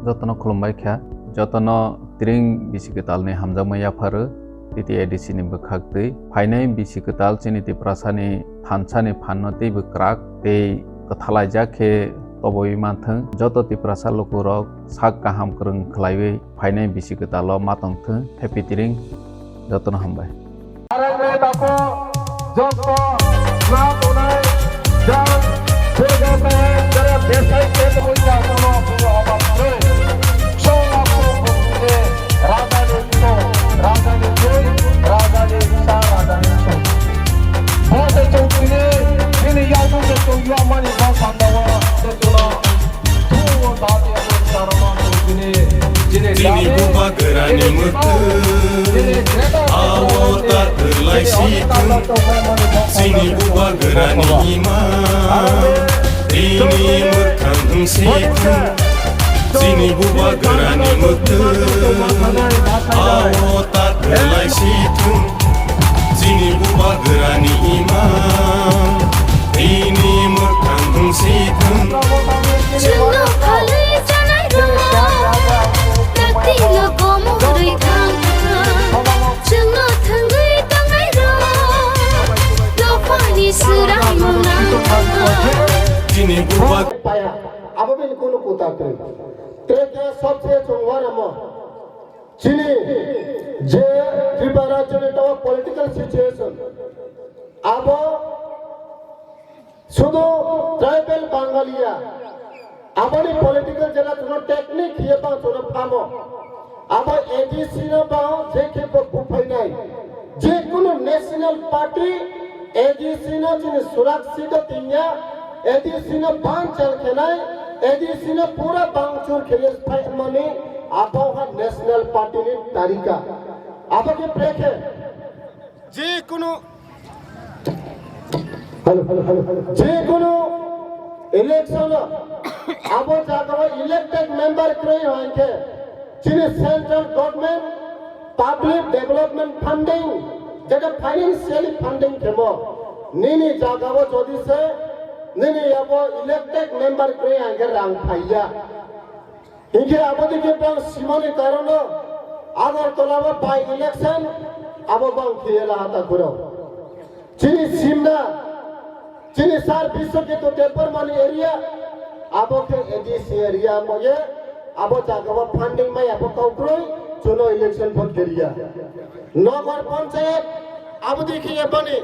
जतन खुलुमबाय ख्या जतन तिरिं बिसिकतालनि हामजामैया फारो तिति एडिसिनि बखागदै फाइनाय बिसिकताल चिनिति प्रासानि थानसानि फाननो तैबो क्राक तै कथालाय जाखे तबई माथों जत ति प्रासा लकुरक साक गाहाम करं खलायबै फाइनाय बिसिकताल मातंथों हेपी तिरिं जतन हामबाय Sini buba gerani mutu awota terlai situ Sini buba gerani ima ini mekang situ Sini buba gerani mutu awota terlai situ Sini buba gerani ima ini mekang situ पाया अब भी कोनो कुता ते सबसे चोंगवार म चिनी जे त्रिपुरा चले तो पॉलिटिकल सिचुएशन अब शुद्ध ट्राइबल बांगालिया अपनी पॉलिटिकल जगह तो टेक्निक ये बात तो फामो अब एडीसी न बाओ जे के बुफाई नहीं जे कोनो नेशनल पार्टी एडीसी न जिन सुरक्षित तिन्या एडीसी न बांग चल के नहीं एडीसी न पूरा बांगचूर खेले फाइट मनी आप हा नेशनल पार्टी ने तारीका आप के ब्रेक है जे कोनो जे कोनो इलेक्शन अब जाकर इलेक्टेड मेंबर करे होंगे जिन्हें central government public development funding जगह फाइनेंशियली फंडिंग के मो नीनी जाकर जोड़ी से नीनी अब इलेक्टेड मेंबर करे होंगे रंग खाइया इनके अब देखिए पर सीमानी कारण अगर तो लाभ बाई इलेक्शन अब बंग खेला हाथा करो जिन्हें सीमना जिन्हें सार विश्व के तो टेपर मानी एरिया अब के एडीसी एरिया में अब जाकर फंडिंग में अब काउंटरोई चुनाव इलेक्शन फंड एरिया नगर पंचायत अब देखिए बने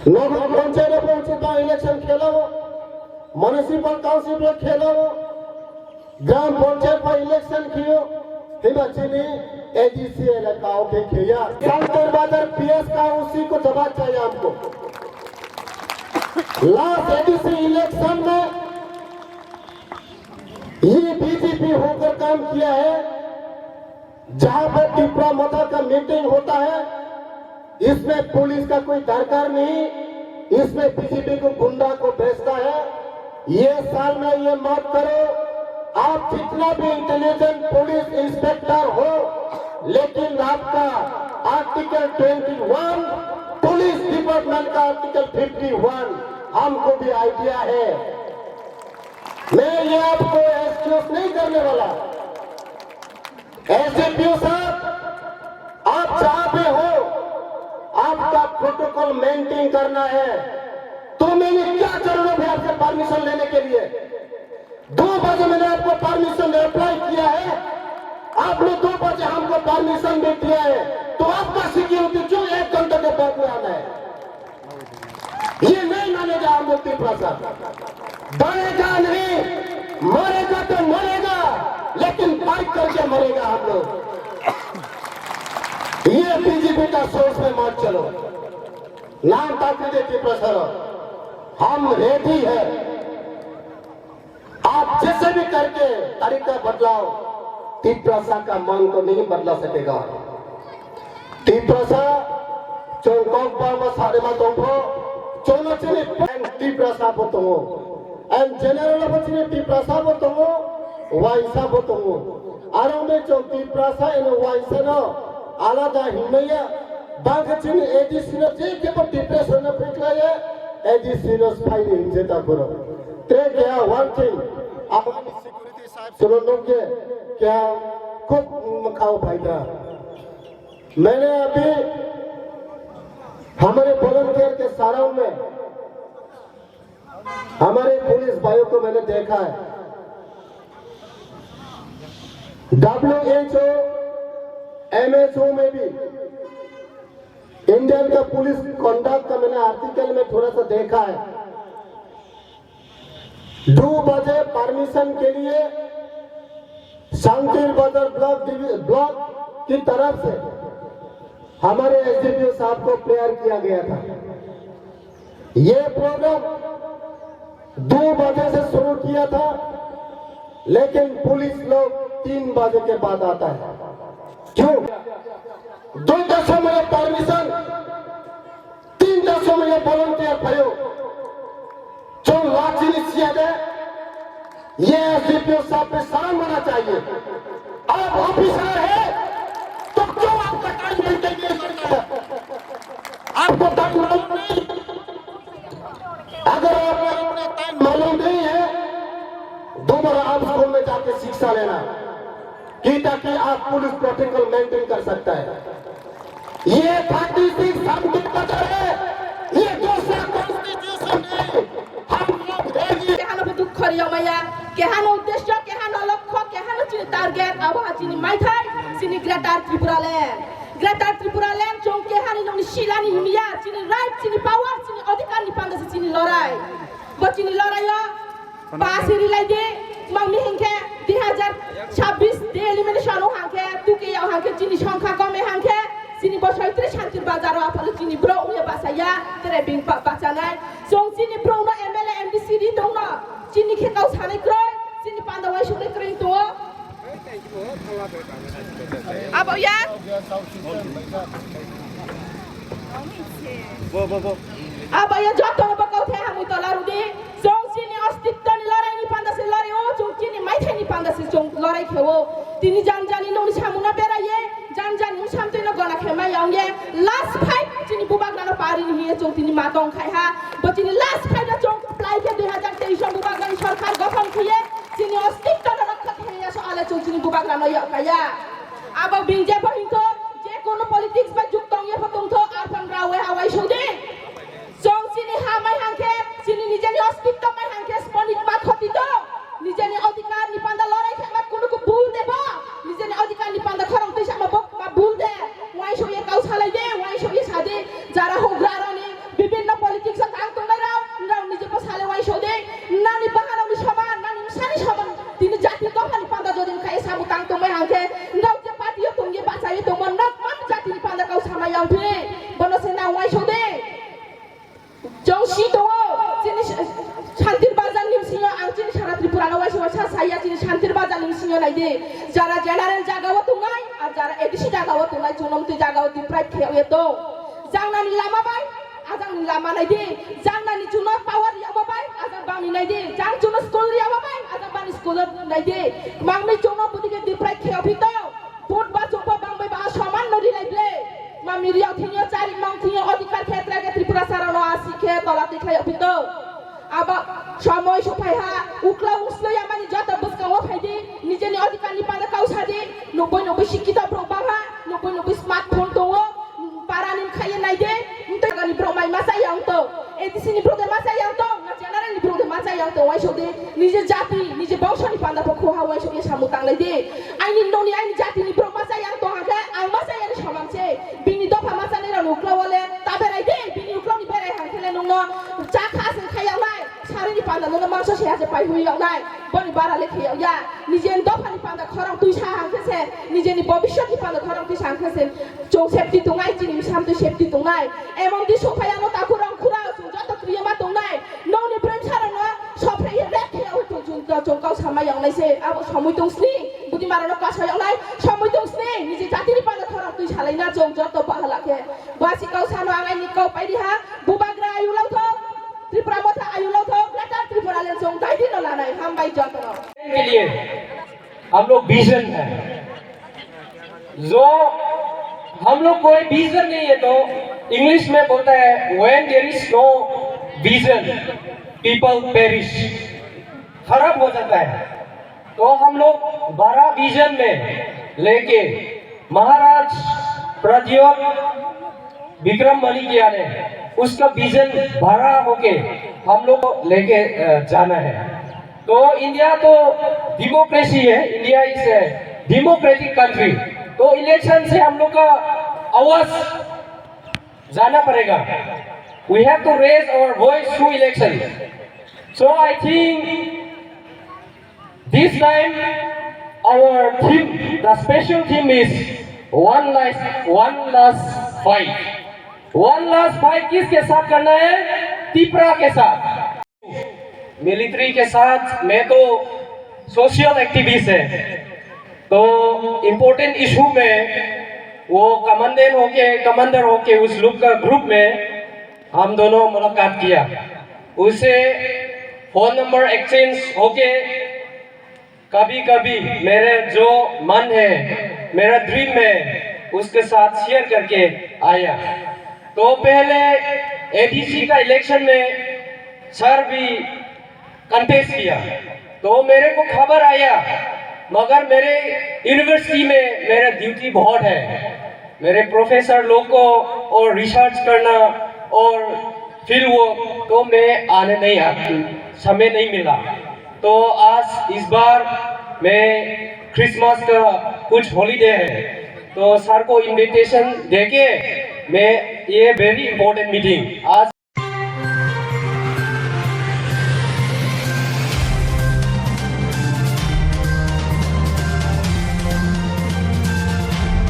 नगर पंचायत में इलेक्शन खेला हो म्युनिसिपल काउंसिल में खेला हो ग्राम पंचायत में इलेक्शन कियो हिमा चिनी एडीसी इलाकाओं के किया काउंटर बाजार पीएस का उसी को जवाब चाहिए हमको लास्ट एडीसी इलेक्शन में ये बीजेपी होकर काम किया है जहां पर टिपरा मता का मीटिंग होता है इसमें पुलिस का कोई दरकार नहीं इसमें बीजेपी को गुंडा को भेजता है ये साल में ये मत करो आप जितना भी इंटेलिजेंट पुलिस इंस्पेक्टर हो लेकिन आपका आर्टिकल 21 पुलिस डिपार्टमेंट का आर्टिकल 51 हमको भी आइडिया है मैं ये आपको एक्सक्यूज नहीं करने वाला एसडीपीओ साहब आप जहां पे हो आपका प्रोटोकॉल मेंटेन करना है तो मैंने क्या करना है आपसे परमिशन लेने के लिए 2 बजे मैंने आपको परमिशन अप्लाई किया है आपने 2 बजे हमको परमिशन भी दिया है तो आपका सिक्योरिटी क्यों 1 घंटे के बाद में आना है ये नहीं मानेगा हम लोग प्रसाद डरेगा नहीं मरेगा तो मरेगा लेकिन फाइट करके मरेगा हम लोग ये बीजेपी का सोच में मत चलो नाम ताकि देखिए प्रसाद हम रेडी है आप जैसे भी करके तरीका बदलाओ टिप्रासा का मन को नहीं बदला सकेगा टिप्रासा चौंकों पर सारे मतों चोनो चले एंड टिप्रासा बोतों एंड जनरल बच्चे टिप्रासा बोतों वाइसा बोतों आरों में जो टिप्रासा इन वाइसा ना आलादा हिमैया बागचिन एडीसी न जे के पर टिप्रासा न फिटलाया एडीसी न स्पाइनिंग जेता करो ते क्या वन थिंग अपनी सिक्योरिटी सुनो के क्या खूब मकाओ फायदा मैंने अभी हमारे वॉलंटियर के साराओं में हमारे पुलिस भाइयों को मैंने देखा है WHO MHO में भी इंडियन का पुलिस कंडक्ट का मैंने आर्टिकल में थोड़ा सा देखा है 2 बजे परमिशन के लिए शांति बाजार ब्लॉक की तरफ से हमारे SDPO साहब को प्रेयर किया गया था ये प्रोग्राम 2 बजे से शुरू किया था लेकिन पुलिस लोग 3 बजे के बाद आता है क्यों 2 दशों में परमिशन 3 दशों में वॉलंटियर भयो जो लाचिनी है ये SDPO साहब पे शर्म होना चाहिए आप ऑफिसर है तो क्यों आपका टाइम मेंटेन नहीं करना है आपको टाइम मालूम नहीं अगर आपको अपना टाइम मालूम नहीं है दोबारा आप स्कूल में जाके शिक्षा लेना कि ताकि आप पुलिस प्रोटोकॉल मेंटेन कर सकता है ये 36 संविधान पत्र है ये दूसरा कॉन्स्टिट्यूशन है हम लोग केहानो दुख रिया माया केहानो उद्देश्य केहानो लक्ष्य केहानो चिनि टार्गेट अब चिनि माइथाय चिनि ग्रेटर त्रिपुरा ल्यान्ड जों केहानि ननि शिलानि हिमिया चिनि राइट चिनि पावर चिनि अधिकार नि पांगसे चिनि लड़ाई बो चिनि लड़ाइया पासिरि लाइदे मांगनि हिंखे 2026 दे एलिमिनेशन हो हांखे तुके याव हांखे चिनि संख्या कमे हांखे चिनि बसैत्रि शान्ति बाजाराव आफाल चिनि ब्रो उले बासाया तेरे बिं बाचानाय जों चिनि ब्रो न MLA MDCD दङ चिनि खेकाव सानै क्रय चिनि पान्दावाय सुनै क्रय दङ अब या अब या जतो बकौ थे हम तलारुदे जों चिनि अस्तित्व नि लड़ाई नि पान्दासे लड़ायो जों चिनि माइथाय नि पान्दासे जों लड़ाई खेवो तिनि जानजानि ननि सामुना बेराये जानजानि नु सामतेन गना खेमा यांगे लास्ट फाइट चिनि बुबागना पारि नि हिए जों तिनि मातों खायहा बचिनि लास्ट फाइट जों अप्लाई के 2023 बुबागनि सरकार गठन खिए चिनि अस्तित्व न रक्षा खेया सो आले जों चिनि बुबागना या काया अब बिंजे बहिंको जे कोनो पॉलिटिक्स बा जुक्तों ये फतोंथो आफन रावे हावाई सोदे जों चिनि हामाय हांखे चिनि निजेनि अस्तित्व माय हांखे स्पनिक मा खतितो निजेनि अधिकार नि पांदा लड़ाई खेमा कोनो को भूल देबो निजेनि अधिकार नि पांदा खरं तैसा मा बक मा भूल दे वाइ सोये काउ छालाय दे वाइ सोये सादे जारा होग्रारानि विभिन्न पॉलिटिक्स तांग तंगाय राव निजे को छाले वाइ सोदे नानि बाहानानि समान नानि सानि समान तिनि जाति दफानि पांदा जदिन खाय सामु तांग तंगाय हांखे नाव जे पार्टियो तंगे बाचाय तंगन नक मान जातिनि पांदा काउ सामा यावथे बनसे ना वाइ सोदे जोंसी दङ चिनि शान्तिर बाजार निमसिङो आं चिनि सारा त्रिपुरानो वाइस वासा साया चिनि शान्तिर बाजार निमसिङो नायदे जारा जेनारेल जागाव तंगाय आर जारा एडिसि जागाव तंगाय जुनमति जागाव दिप्राइट खेव येतो जांनानि लामा बाय आजांनि लामा नायदे जांनानि जुनो पावर यावा बाय आजां बांनि नायदे जां जुनो स्कुल यावा बाय आजां बांनि स्कुल नायदे मांगनि जुनो बुदिगे दिप्राइट खेव फितो बोट बा जोपा बांबाय बा समान नदि लाइब्ले मामिरिया थिनिया चारि मांग थिनिया अधिकार क्षेत्र के त्रिपुरा सारानो आसिखे तला देखाय फितो अब समय सफायहा उक्ला उस्लया मानि जता बसकाव फाइदे निजेनि अधिकार नि पादा काउसादे 90 शिक्षित ब्रबाहा 90 स्मार्टफोन दङ पारानि खाय नायदे उन्थगानि ब्रमाय मासा यावतो एदिसिनि ब्रदे मासा यावतो ना जेनारेलनि ब्रदे मासा यावतो वाइसोदे निजे जाति निजे बंशनि पादा खहा वाइसोदे सामु तांलाय दे आइनि ननि आइनि जातिनि ब्र मासा यावतो हागा आं मासा यानि समानसे बिनि दफा मासा नेरा उक्लावले ताबेराय दे बिनि उक्लावनि बेराय हांखेले नंनो जा खासे खायावलाय सारिनि पादा नंनो मांसो सेहासे पाइ हुयावलाय बनि बारा लेखयाव या निजेनि दफानि पादा खरं तुइसा हांखेसे निजेनि भविष्यनि पादा खरं तुइसा हांखेसे जों सेफ्टी दंगाय चिनि सामते सेफ्टी दंगाय एमंदि सफायानो ताकुरां खुरा जत क्रियामा दंगाय नौनि ब्रेन सारानो सफ्राय रेखयाव जों गाव सामायावलायसे अब समय दंस्नि बुदि मारानो कासायावलाय समय दंस्नि निजे जातिनि पादा खरं तुइसा लायना जों जत बाहलाखे बासि गाव सानो आंगायनि गाव पाइदिहा बुबाग्रा आयुलावथो त्रिपुरा मथा आयुलावथो ग्रेटर त्रिपुरा ले जों दाइदिनो लानाय हामबाय जतनो के लिए हम लोग विजन है जो हम लोग कोई विजन नहीं है तो इंग्लिश में बोलता है when there is no vision people perish खराब हो जाता है तो हम लोग 12 विजन में लेके महाराज प्रद्योत विक्रम मणिकिया ने उसका विजन भरा होके हम लोग को लेके जाना है। तो इंडिया तो डेमोक्रेसी है, India is a democratic country, तो इलेक्शन से हम लोग का आवाज जाना पड़ेगा। We have to raise our voice through election. So I think this time our theme, the special theme is one last fight. One last fight किसके साथ करना है? त्रिपुरा के साथ। मिलिट्री के साथ मैं तो सोशल एक्टिविस्ट है, तो इम्पोर्टेंट इशू में वो कमांडर होके उस लोग का ग्रुप में हम दोनों मुलाकात किया। उससे फोन नंबर एक्सचेंज होके कभी कभी मेरे जो मन है, मेरा ड्रीम है, उसके साथ शेयर करके आया। तो पहले एडीसी का इलेक्शन में सर भी कंटेस्ट किया, तो मेरे को खबर आया, मगर मेरे यूनिवर्सिटी में मेरा ड्यूटी बहुत है, मेरे प्रोफेसर लोग को और रिसर्च करना और फील्ड वर्क, तो मैं आने नहीं समय नहीं मिला। तो आज इस बार मैं क्रिसमस का कुछ हॉलीडे है, तो सर को इनविटेशन देके मैं ये वेरी इंपॉर्टेंट मीटिंग आज